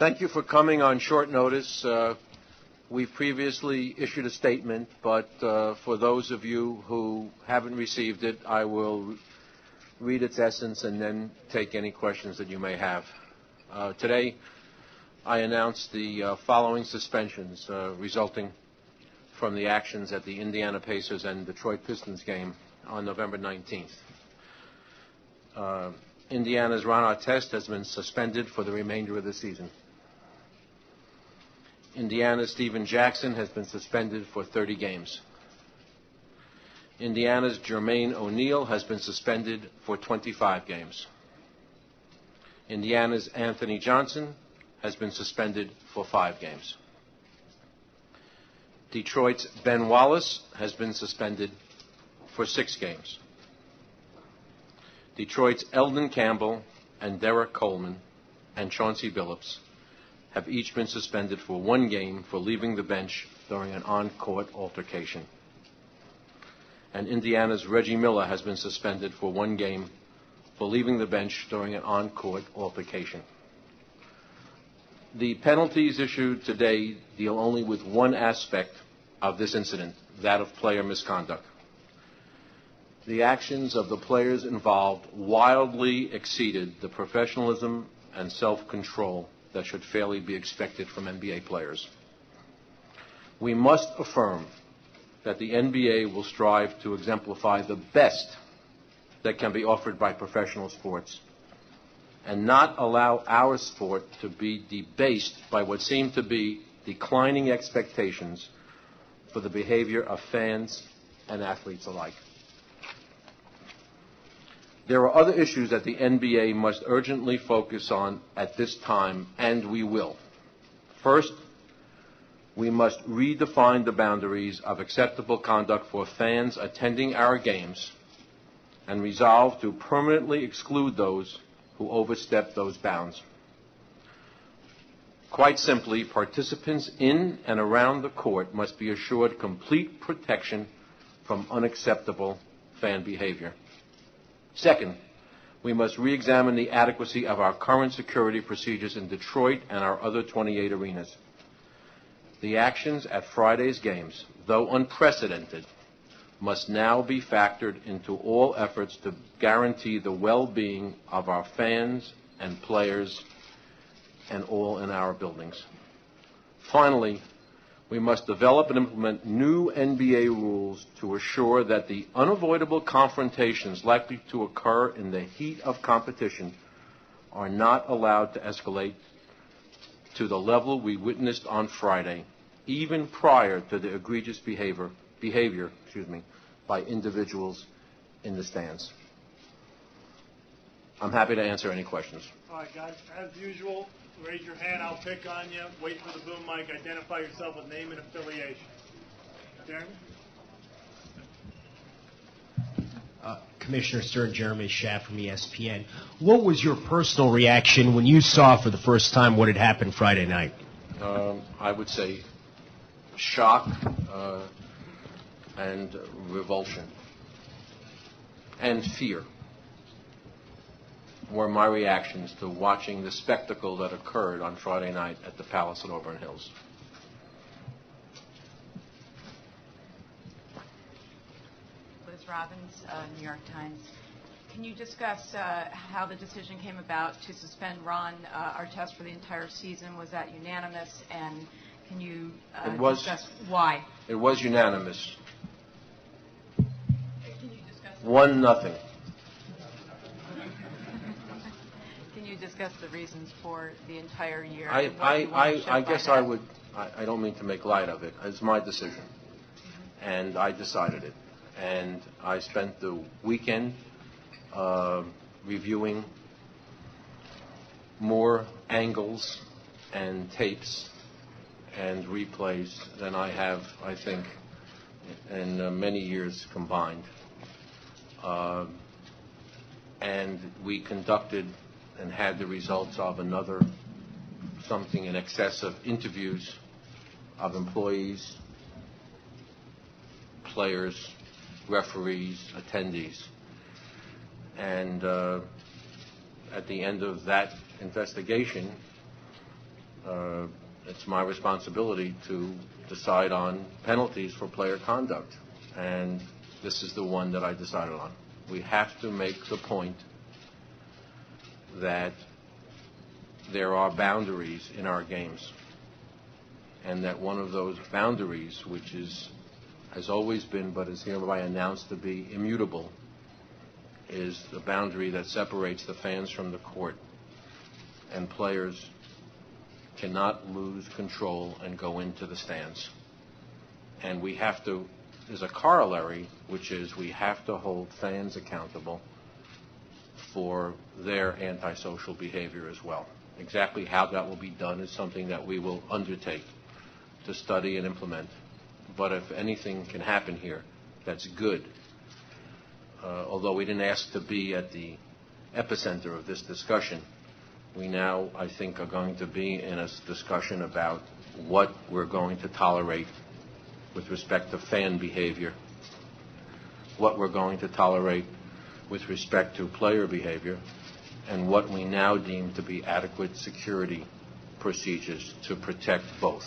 Thank you for coming on short notice. We've previously issued a statement, but for those of you who haven't received it, I will read its essence and then take any questions that you may have. Today, I announced the following suspensions resulting from the actions at the Indiana Pacers and Detroit Pistons game on November 19th. Indiana's Ron Artest has been suspended for the remainder of the season. Indiana's Steven Jackson has been suspended for 30 games. Indiana's Jermaine O'Neal has been suspended for 25 games. Indiana's Anthony Johnson has been suspended for 5 games. Detroit's Ben Wallace has been suspended for 6 games. Detroit's Eldon Campbell and Derek Coleman and Chauncey Billups have each been suspended for 1 game for leaving the bench during an on-court altercation. And Indiana's Reggie Miller has been suspended for 1 game for leaving the bench during an on-court altercation. The penalties issued today deal only with one aspect of this incident, that of player misconduct. The actions of the players involved wildly exceeded the professionalism and self-control that should fairly be expected from NBA players. We must affirm that the NBA will strive to exemplify the best that can be offered by professional sports and not allow our sport to be debased by what seem to be declining expectations for the behavior of fans and athletes alike. There are other issues that the NBA must urgently focus on at this time, and we will. First, we must redefine the boundaries of acceptable conduct for fans attending our games and resolve to permanently exclude those who overstep those bounds. Quite simply, participants in and around the court must be assured complete protection from unacceptable fan behavior. Second, we must re-examine the adequacy of our current security procedures in Detroit and our other 28 arenas. The actions at Friday's games, though unprecedented, must now be factored into all efforts to guarantee the well-being of our fans and players and all in our buildings. Finally, we must develop and implement new NBA rules to assure that the unavoidable confrontations likely to occur in the heat of competition are not allowed to escalate to the level we witnessed on Friday, even prior to the egregious behavior by individuals in the stands. I'm happy to answer any questions. All right, guys, as usual, raise your hand, I'll pick on you, wait for the boom mic, identify yourself with name and affiliation. Jeremy? Commissioner Stern, Jeremy Schaff from ESPN. What was your personal reaction when you saw for the first time what had happened Friday night? I would say shock and revulsion and fear were my reactions to watching the spectacle that occurred on Friday night at the Palace at Auburn Hills. Liz Robbins, New York Times. Can you discuss how the decision came about to suspend Ron Artest for the entire season? Was that unanimous? And can you discuss why? It was unanimous. Can you discuss 1-0. Can you discuss the reasons for the entire year? I guess I would. I don't mean to make light of it. It's my decision, and I decided it. And I spent the weekend reviewing more angles and tapes and replays than I have, I think, in many years combined. And we conducted and had the results of something in excess of interviews of employees, players, referees, attendees. And at the end of that investigation, it's my responsibility to decide on penalties for player conduct, and this is the one that I decided on. We have to make the point that there are boundaries in our games, and that one of those boundaries, which has always been but is hereby announced to be immutable, is the boundary that separates the fans from the court, and players cannot lose control and go into the stands. And we have to, there's a corollary, which is we have to hold fans accountable for their antisocial behavior as well. Exactly how that will be done is something that we will undertake to study and implement. But if anything can happen here, that's good. Although we didn't ask to be at the epicenter of this discussion, we now, I think, are going to be in a discussion about what we're going to tolerate with respect to fan behavior, what we're going to tolerate with respect to player behavior, and what we now deem to be adequate security procedures to protect both.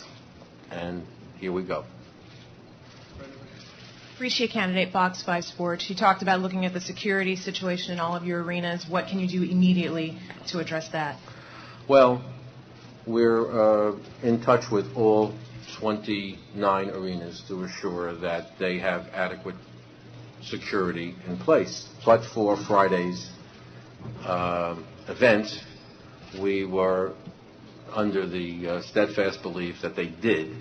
And here we go. Appreciate candidate Fox 5 Sports. You talked about looking at the security situation in all of your arenas. What can you do immediately to address that? Well, we're in touch with all 29 arenas to assure that they have adequate security in place. But for Friday's event, we were under the steadfast belief that they did,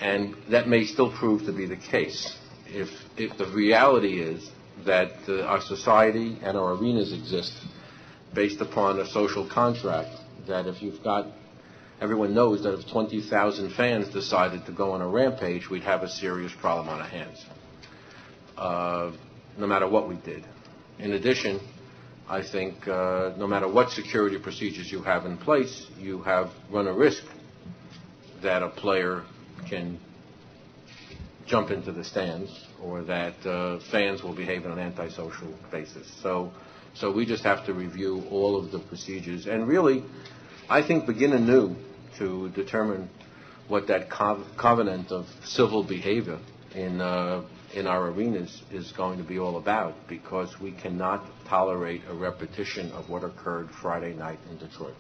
and that may still prove to be the case. If the reality is that our society and our arenas exist based upon a social contract, that if you've got, everyone knows that if 20,000 fans decided to go on a rampage, we'd have a serious problem on our hands, no matter what we did. In addition, I think no matter what security procedures you have in place, you have run a risk that a player can jump into the stands, or that fans will behave on an antisocial basis. So we just have to review all of the procedures and really, I think, begin anew to determine what that covenant of civil behavior in our arenas is going to be all about, because we cannot tolerate a repetition of what occurred Friday night in Detroit.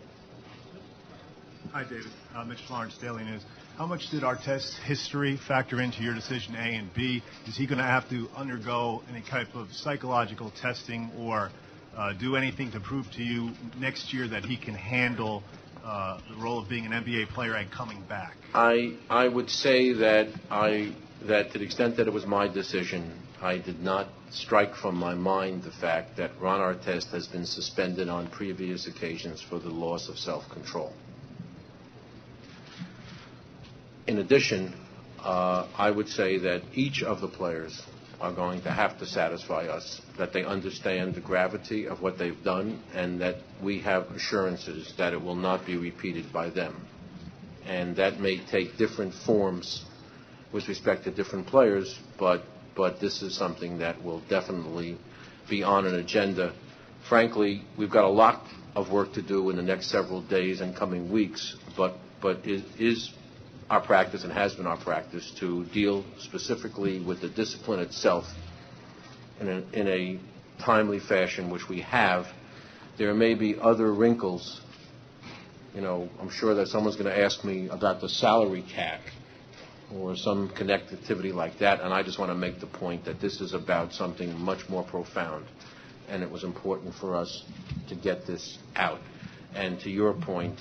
Hi, David. Mitch Florence, Daily News. How much did Artest's history factor into your decision, A and B? Is he going to have to undergo any type of psychological testing or do anything to prove to you next year that he can handle the role of being an NBA player and coming back? I would say that to the extent that it was my decision, I did not strike from my mind the fact that Ron Artest has been suspended on previous occasions for the loss of self-control. In addition, I would say that each of the players are going to have to satisfy us that they understand the gravity of what they've done and that we have assurances that it will not be repeated by them. And that may take different forms with respect to different players, but this is something that will definitely be on an agenda. Frankly, we've got a lot of work to do in the next several days and coming weeks, but it is our practice and has been our practice to deal specifically with the discipline itself in a timely fashion, which we have. There may be other wrinkles. You know, I'm sure that someone's going to ask me about the salary cap or some connectivity like that, and I just want to make the point that this is about something much more profound, and it was important for us to get this out. And to your point,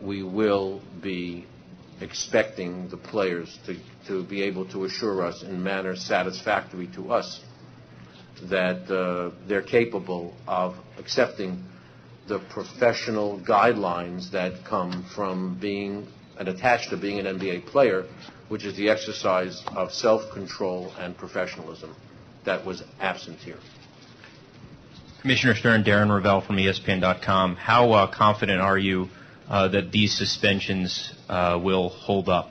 we will be expecting the players to be able to assure us in manner satisfactory to us that they're capable of accepting the professional guidelines that come from being and attached to being an NBA player, which is the exercise of self-control and professionalism that was absent here. Commissioner Stern, Darren Ravel from ESPN.com. How confident are you that these suspensions will hold up?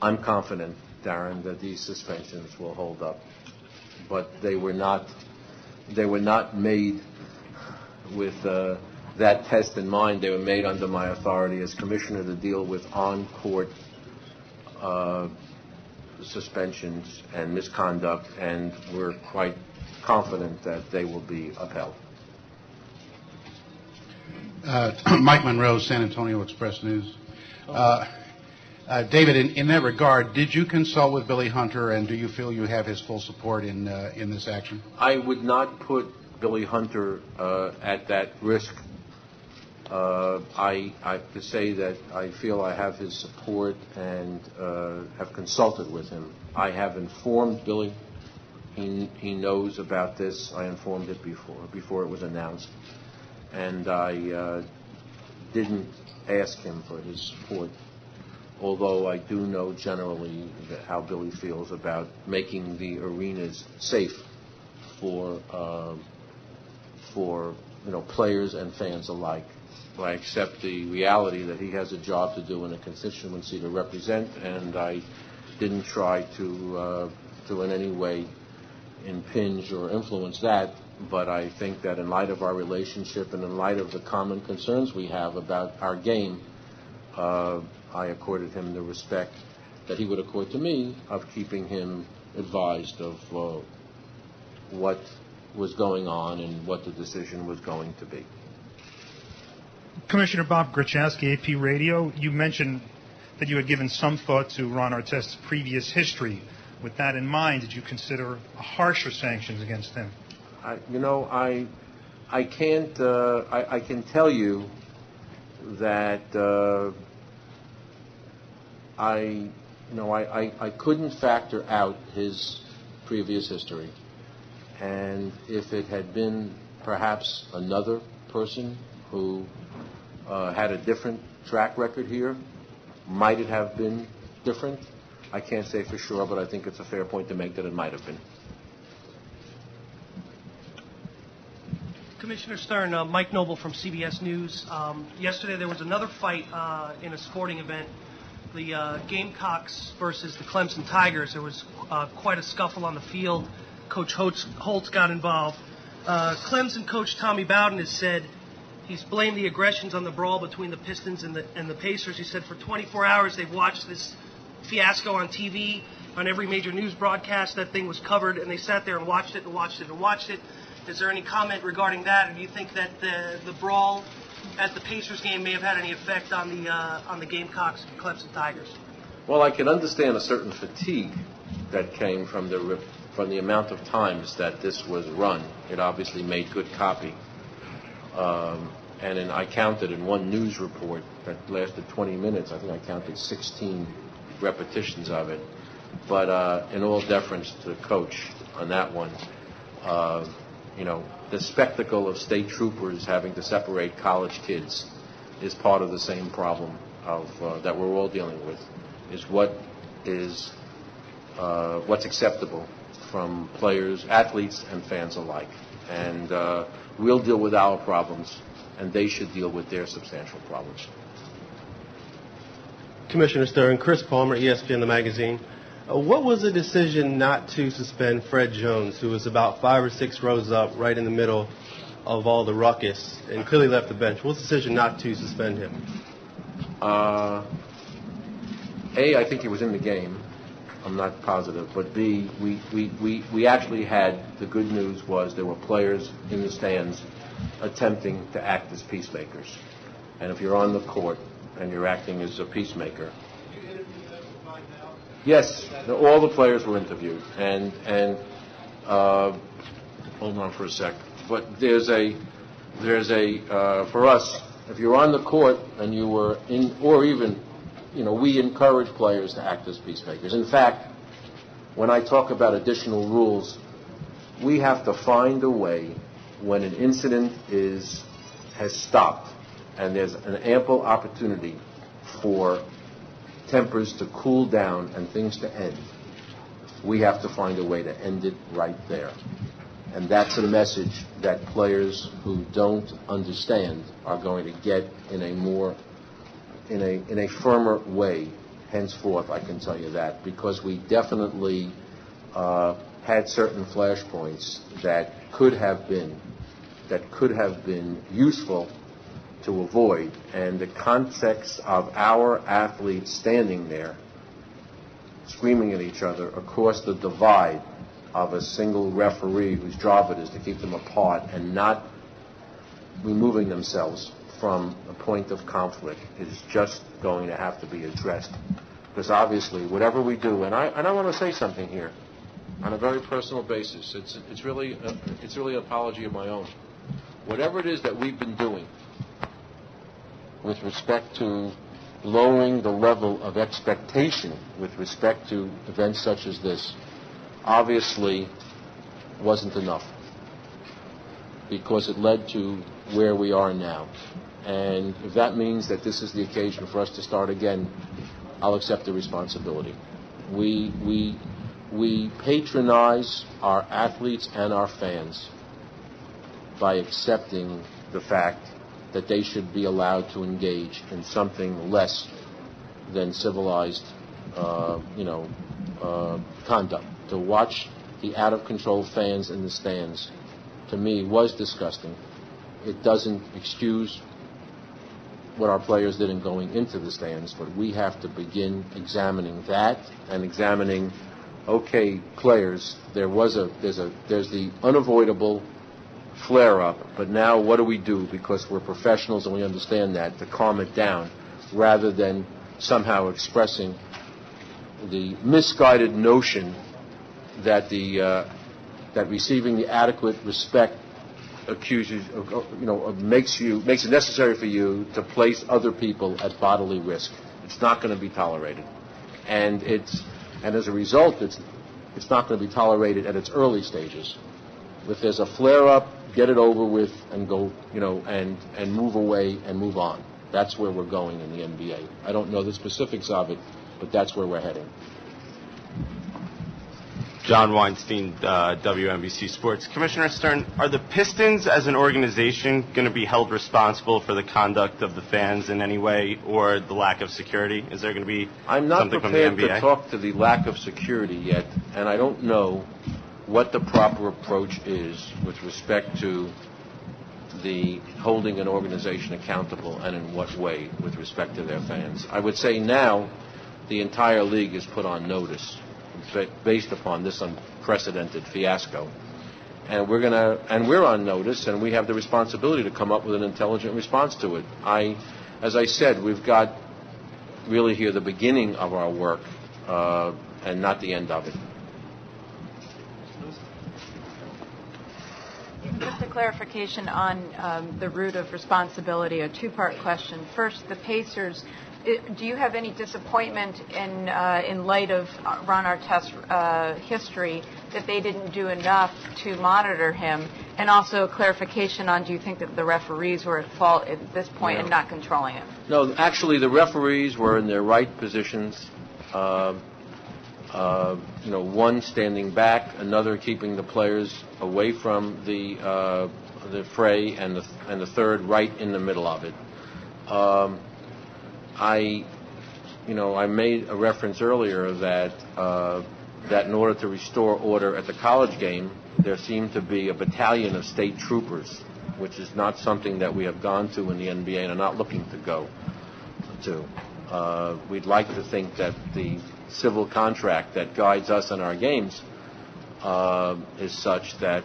I'm confident, Darren, that these suspensions will hold up, but they were not made with that test in mind. They were made under my authority as commissioner to deal with on-court suspensions and misconduct, and we're quite confident that they will be upheld. Mike Monroe, San Antonio Express News. David, in that regard, did you consult with Billy Hunter, and do you feel you have his full support in this action? I would not put Billy Hunter at that risk. I have to say that I feel I have his support and have consulted with him. I have informed Billy. He knows about this. I informed it before it was announced. And I didn't ask him for his support, although I do know generally how Billy feels about making the arenas safe for players and fans alike. I accept the reality that he has a job to do and a constituency to represent, and I didn't try to in any way impinge or influence that. But I think that in light of our relationship and in light of the common concerns we have about our game, I accorded him the respect that he would accord to me of keeping him advised of what was going on and what the decision was going to be. Commissioner Bob Grachowski, AP Radio, you mentioned that you had given some thought to Ron Artest's previous history. With that in mind, did you consider harsher sanctions against him? I can tell you that I couldn't factor out his previous history, and if it had been perhaps another person who had a different track record here, might it have been different? I can't say for sure, but I think it's a fair point to make that it might have been. Commissioner Stern, Mike Noble from CBS News. Yesterday there was another fight in a sporting event, the Gamecocks versus the Clemson Tigers. There was quite a scuffle on the field. Coach Holtz got involved. Clemson coach Tommy Bowden has said he's blamed the aggressions on the brawl between the Pistons and the Pacers. He said for 24 hours they've watched this fiasco on TV, on every major news broadcast. That thing was covered, and they sat there and watched it and watched it and watched it. Is there any comment regarding that, or do you think that the brawl at the Pacers game may have had any effect on the Gamecocks and Clemson Tigers? Well, I can understand a certain fatigue that came from the amount of times that this was run. It obviously made good copy. I counted in one news report that lasted 20 minutes, I think I counted 16 repetitions of it. But in all deference to the coach on that one, the spectacle of state troopers having to separate college kids is part of the same problem that we're all dealing with. Is what's acceptable from players, athletes, and fans alike. And we'll deal with our problems, and they should deal with their substantial problems. Commissioner Stern, Chris Palmer, ESPN The Magazine. What was the decision not to suspend Fred Jones, who was about 5 or 6 rows up right in the middle of all the ruckus and clearly left the bench? What was the decision not to suspend him? A, I think he was in the game. I'm not positive. But B, we actually had, the good news was there were players in the stands attempting to act as peacemakers. And if you're on the court and you're acting as a peacemaker, yes, all the players were interviewed, and hold on for a sec. But there's a for us, if you're on the court and you were in, or even, we encourage players to act as peacemakers. In fact, when I talk about additional rules, we have to find a way when an incident has stopped and there's an ample opportunity for tempers to cool down and things to end. We have to find a way to end it right there. And that's a message that players who don't understand are going to get in a firmer way henceforth, I can tell you that, because we definitely had certain flashpoints that could have been useful to avoid. And the context of our athletes standing there screaming at each other across the divide of a single referee whose job it is to keep them apart and not removing themselves from a point of conflict is just going to have to be addressed. Because obviously, whatever we do, and I want to say something here on a very personal basis. It's really an apology of my own. Whatever it is that we've been doing with respect to lowering the level of expectation with respect to events such as this obviously wasn't enough, because it led to where we are now. And if that means that this is the occasion for us to start again, I'll accept the responsibility. We patronize our athletes and our fans by accepting the fact that they should be allowed to engage in something less than civilized, conduct. To watch the out-of-control fans in the stands, to me, was disgusting. It doesn't excuse what our players did in going into the stands, but we have to begin examining that and examining, okay, players, there's the unavoidable flare-up, but now what do we do, because we're professionals and we understand that, to calm it down, rather than somehow expressing the misguided notion that that receiving the adequate respect makes it necessary for you to place other people at bodily risk. It's not going to be tolerated, and as a result, it's not going to be tolerated at its early stages. If there's a flare-up, get it over with and go, and move away and move on. That's where we're going in the NBA. I don't know the specifics of it, but that's where we're heading. John Weinstein, WNBC Sports. Commissioner Stern, are the Pistons as an organization going to be held responsible for the conduct of the fans in any way, or the lack of security? Is there going to be something from the NBA? I'm not prepared to talk to the lack of security yet, and I don't know what the proper approach is with respect to the holding an organization accountable, and in what way with respect to their fans. I would say now the entire league is put on notice based upon this unprecedented fiasco, and we're on notice, and we have the responsibility to come up with an intelligent response to it. As I said, we've got really here the beginning of our work, and not the end of it. Just a clarification on the root of responsibility, a two-part question. First, the Pacers, do you have any disappointment in light of Ron Artest's history that they didn't do enough to monitor him? And also a clarification on, do you think that the referees were at fault at this point in not controlling him? No, actually the referees were in their right positions. One standing back, another keeping the players away from the fray, and the third right in the middle of it. I made a reference earlier that in order to restore order at the college game, there seemed to be a battalion of state troopers, which is not something that we have gone to in the NBA and are not looking to go to. We'd like to think that the civil contract that guides us in our games is such that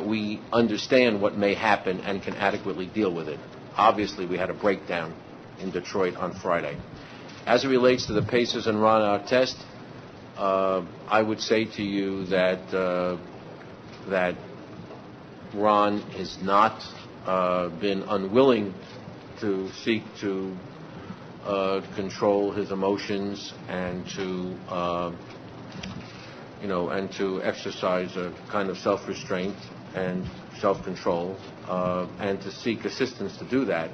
we understand what may happen and can adequately deal with it. Obviously, we had a breakdown in Detroit on Friday. As it relates to the Pacers and Ron Artest, I would say to you that Ron has not been unwilling to seek to control his emotions and to exercise a kind of self-restraint and self-control, and to seek assistance to do that.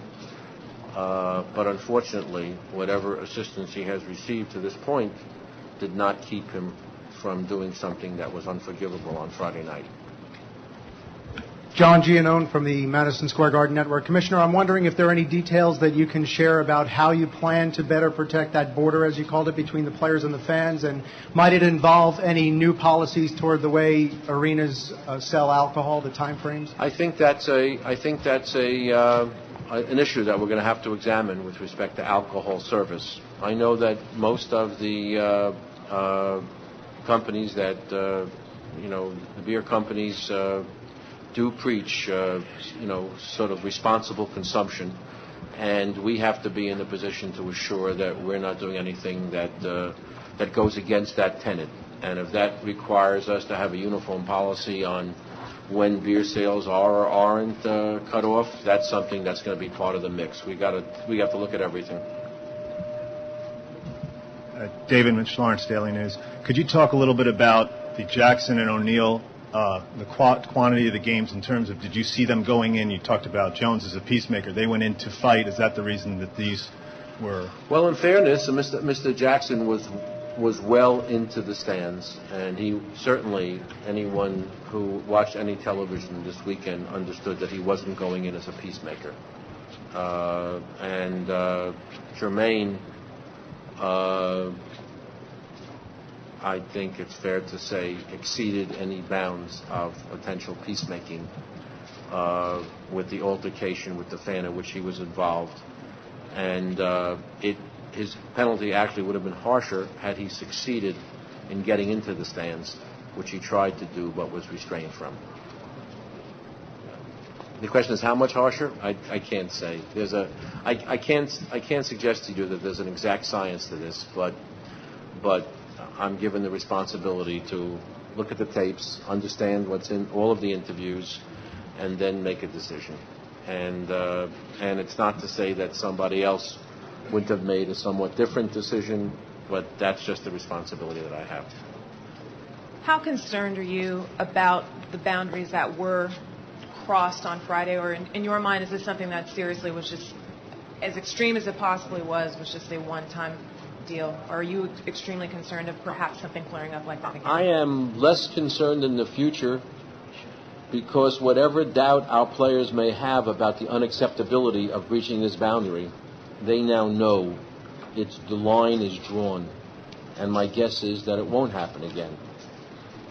But unfortunately, whatever assistance he has received to this point did not keep him from doing something that was unforgivable on Friday night. John Giannone from the Madison Square Garden Network. Commissioner, I'm wondering if there are any details that you can share about how you plan to better protect that border, as you called it, between the players and the fans, and might it involve any new policies toward the way arenas sell alcohol, the timeframes? I think that's an issue that we're going to have to examine with respect to alcohol service. I know that most of the companies that the beer companies do preach, sort of responsible consumption, and we have to be in a position to assure that we're not doing anything that goes against that tenet. And if that requires us to have a uniform policy on when beer sales are or aren't cut off, that's something that's going to be part of the mix. We have to look at everything. David, Mitch Lawrence, Daily News. Could you talk a little bit about the Jackson and O'Neill, the quantity of the games in terms of, did you see them going in? You talked about Jones as a peacemaker. They went in to fight. Is that the reason that these were? Well, in fairness, Mr. Jackson was well into the stands, and he certainly, anyone who watched any television this weekend understood that he wasn't going in as a peacemaker. And Jermaine, I think it's fair to say, exceeded any bounds of potential peacemaking with the altercation with the fan in which he was involved. And his penalty actually would have been harsher had he succeeded in getting into the stands, which he tried to do but was restrained from. The question is, how much harsher? I can't say. I can't suggest to you that there's an exact science to this, but I'm given the responsibility to look at the tapes, understand what's in all of the interviews, and then make a decision. And it's not to say that somebody else wouldn't have made a somewhat different decision, but that's just the responsibility that I have. How concerned are you about the boundaries that were crossed on Friday, or in your mind, is this something that seriously was just as extreme as it possibly was just a one-time deal, or are you extremely concerned of perhaps something flaring up like that again? I am less concerned in the future because whatever doubt our players may have about the unacceptability of breaching this boundary, they now know the line is drawn, and my guess is that it won't happen again.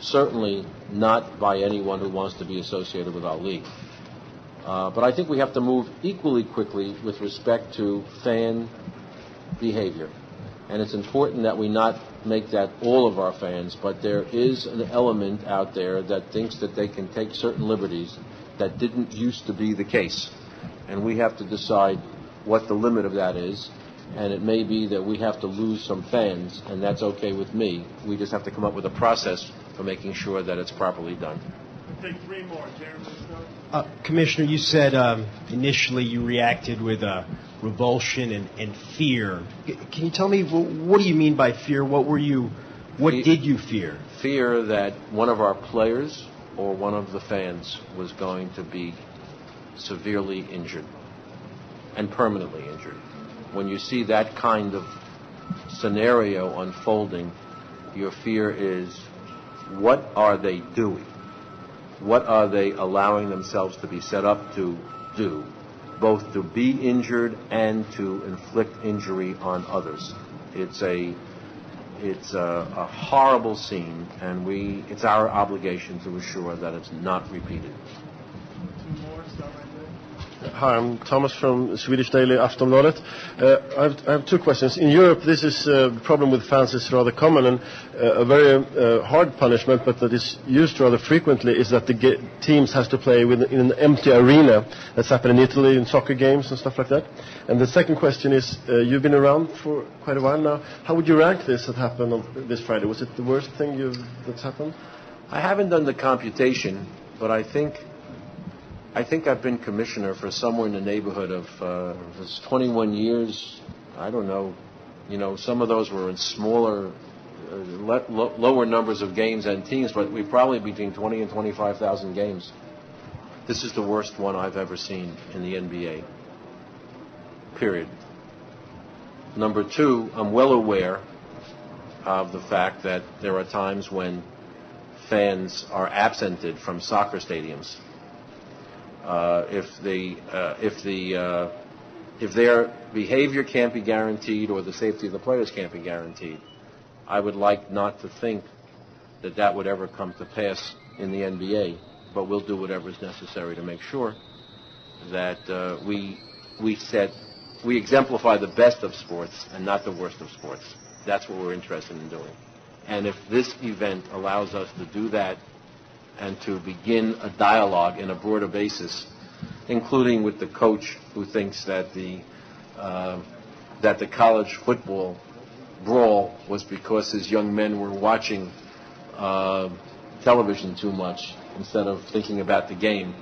Certainly not by anyone who wants to be associated with our league. But I think we have to move equally quickly with respect to fan behavior. And it's important that we not make that all of our fans, but there is an element out there that thinks that they can take certain liberties that didn't used to be the case. And we have to decide what the limit of that is. And it may be that we have to lose some fans, and that's okay with me. We just have to come up with a process for making sure that it's properly done. We'll take three more. Jeremy, Commissioner, you said initially you reacted with revulsion and fear. Can you tell me, what do you mean by fear? What did you fear? Fear that one of our players or one of the fans was going to be severely injured and permanently injured. When you see that kind of scenario unfolding, your fear is, what are they doing? What are they allowing themselves to be set up to do, both to be injured and to inflict injury on others? It's a horrible scene, and it's our obligation to assure that it's not repeated. Hi, I'm Thomas from Swedish Daily Aftonbladet. I have two questions. In Europe, this is the problem with fans is rather common, and a very hard punishment, but that is used rather frequently, is that the teams has to play in an empty arena. That's happened in Italy in soccer games and stuff like that. And the second question is, you've been around for quite a while now. How would you rank this that happened on this Friday? Was it the worst thing that's happened? I haven't done the computation, but I think I've been commissioner for somewhere in the neighborhood of 21 years. I don't know. Some of those were in smaller, lower numbers of games and teams, but we probably between 20 and 25,000 games. This is the worst one I've ever seen in the NBA. Period. Number two, I'm well aware of the fact that there are times when fans are absented from soccer stadiums. If their behavior can't be guaranteed or the safety of the players can't be guaranteed, I would like not to think that that would ever come to pass in the NBA, but we'll do whatever is necessary to make sure that we exemplify the best of sports and not the worst of sports. That's what we're interested in doing. And if this event allows us to do that and to begin a dialogue in a broader basis, including with the coach who thinks that the college football brawl was because his young men were watching television too much instead of thinking about the game,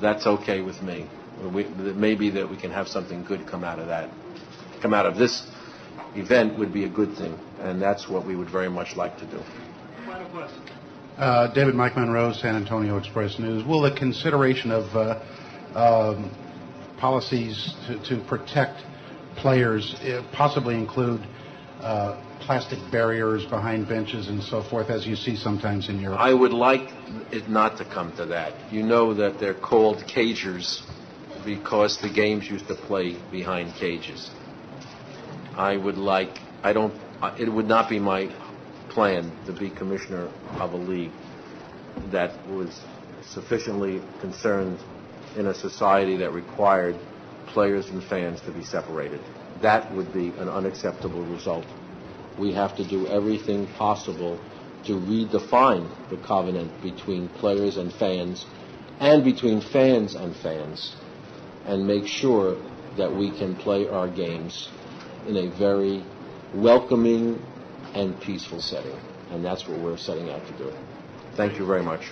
that's okay with me. It may be that we can have something good come out of that. Come out of this event would be a good thing, and that's what we would very much like to do. Final question. David Mike Monroe, San Antonio Express News. Will the consideration of policies to protect players possibly include plastic barriers behind benches and so forth, as you see sometimes in Europe? I would like it not to come to that. You know that they're called cagers because the games used to play behind cages. It would not be my plan to be commissioner of a league that was sufficiently concerned in a society that required players and fans to be separated. That would be an unacceptable result. We have to do everything possible to redefine the covenant between players and fans and between fans and make sure that we can play our games in a very welcoming and peaceful setting. And that's what we're setting out to do. Thank you very much.